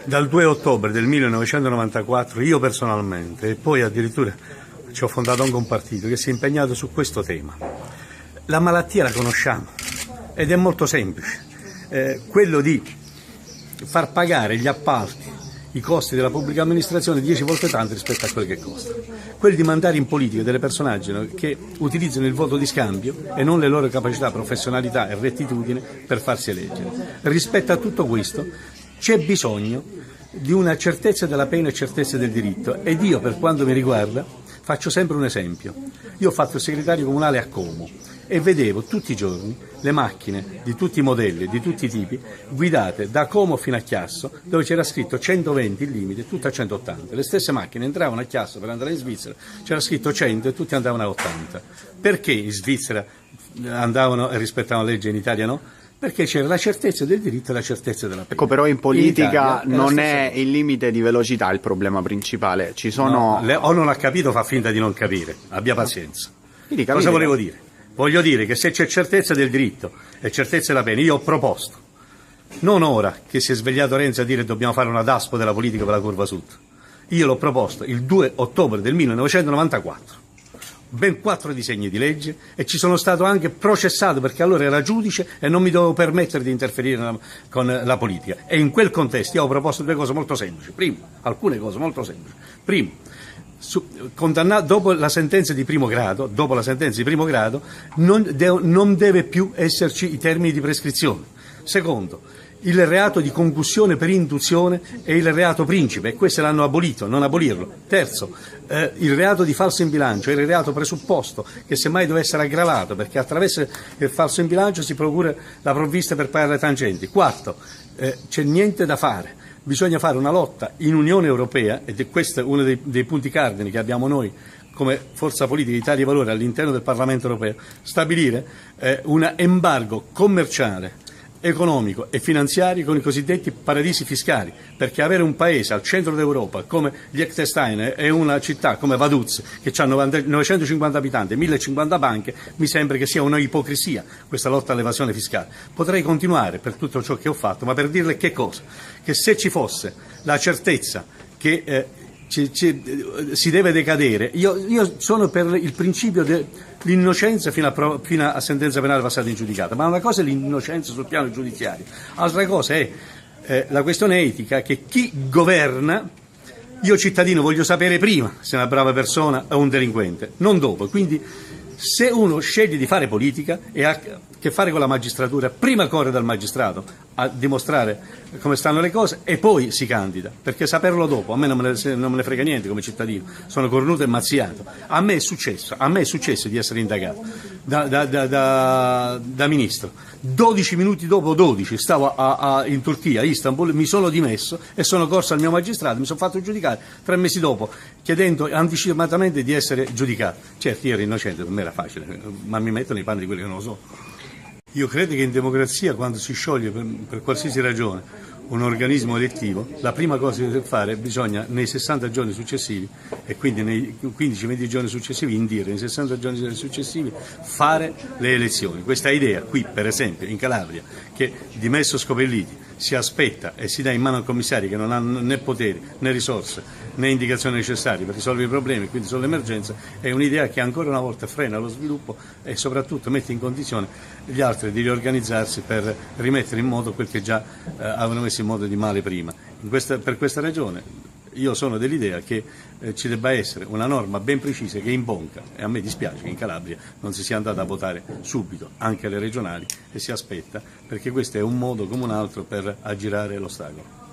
Dal 2 ottobre del 1994 io personalmente, e poi addirittura ci ho fondato anche un partito che si è impegnato su questo tema. La malattia la conosciamo ed è molto semplice, quello di far pagare gli appalti, i costi della pubblica amministrazione 10 volte tanto rispetto a quello che costa. Quello di mandare in politica delle personaggi che utilizzano il voto di scambio e non le loro capacità, professionalità e rettitudine per farsi eleggere. Rispetto a tutto questo c'è bisogno di una certezza della pena e certezza del diritto, ed io, per quanto mi riguarda, faccio sempre un esempio. Io ho fatto il segretario comunale a Como e vedevo tutti i giorni le macchine di tutti i modelli, di tutti i tipi, guidate da Como fino a Chiasso, dove c'era scritto 120 il limite, tutte a 180. Le stesse macchine entravano a Chiasso per andare in Svizzera, c'era scritto 100 e tutti andavano a 80. Perché in Svizzera andavano e rispettavano la legge, in Italia no? Perché c'era la certezza del diritto e la certezza della pena. Ecco, però in politica non è il limite di velocità il problema principale. Ci sono... No, o non ha capito, fa finta di non capire. Abbia pazienza. Cosa volevo dire? Voglio dire che se c'è certezza del diritto e certezza della pena, io ho proposto, non ora che si è svegliato Renzi a dire dobbiamo fare una DASPO della politica per la curva sud, io l'ho proposto il 2 ottobre del 1994. Ben 4 disegni di legge e ci sono stato anche processato perché allora era giudice e non mi dovevo permettere di interferire con la politica, e in quel contesto io ho proposto due cose molto semplici. Primo, alcune cose molto semplici. Primo, dopo la sentenza di primo grado, non deve più esserci i termini di prescrizione. Secondo, il reato di concussione per induzione è il reato principe, e questo l'hanno abolito, non abolirlo. Terzo, il reato di falso in bilancio è il reato presupposto che semmai deve essere aggravato, perché attraverso il falso in bilancio si procura la provvista per pagare le tangenti. Quarto, c'è niente da fare, bisogna fare una lotta in Unione Europea, ed questo è uno dei punti cardini che abbiamo noi come forza politica Italia dei Valori all'interno del Parlamento Europeo, stabilire un embargo commerciale, economico e finanziario con i cosiddetti paradisi fiscali, perché avere un paese al centro d'Europa come Liechtenstein e una città come Vaduz che ha 950 abitanti e 1050 banche, mi sembra che sia una ipocrisia questa lotta all'evasione fiscale. Potrei continuare per tutto ciò che ho fatto, ma per dirle che cosa? Che se ci fosse la certezza che si deve decadere, io sono per il principio dell'innocenza fino a sentenza penale passata in giudicata, ma una cosa è l'innocenza sul piano giudiziario, altra cosa è la questione etica, che chi governa, io cittadino voglio sapere prima se è una brava persona o un delinquente, non dopo. Quindi se uno sceglie di fare politica e ha a che fare con la magistratura, prima corre dal magistrato a dimostrare come stanno le cose e poi si candida, perché saperlo dopo a me non me ne frega niente come cittadino, sono cornuto e mazziato. A me è successo di essere indagato da ministro. 12 minuti dopo 12 stavo in Turchia, a Istanbul, mi sono dimesso e sono corso al mio magistrato, mi sono fatto giudicare 3 mesi dopo, chiedendo anticipatamente di essere giudicato. Certo, io ero innocente, per me era facile, ma mi metto nei panni di quelli che non lo so. Io credo che in democrazia, quando si scioglie per qualsiasi ragione un organismo elettivo, la prima cosa che deve fare, bisogna nei 60 giorni successivi, e quindi nei 15-20 giorni successivi, indire nei 60 giorni successivi fare le elezioni. Questa idea qui, per esempio, in Calabria, che dimesso Scopelliti si aspetta e si dà in mano a commissari che non hanno né poteri né risorse né indicazioni necessarie per risolvere i problemi, quindi sull'emergenza, è un'idea che ancora una volta frena lo sviluppo e soprattutto mette in condizione gli altri di riorganizzarsi per rimettere in moto quel che già avevano messo in moto di male prima. Per questa ragione io sono dell'idea che ci debba essere una norma ben precisa che imponga, e a me dispiace che in Calabria non si sia andata a votare subito anche alle regionali, e si aspetta, perché questo è un modo come un altro per aggirare l'ostacolo.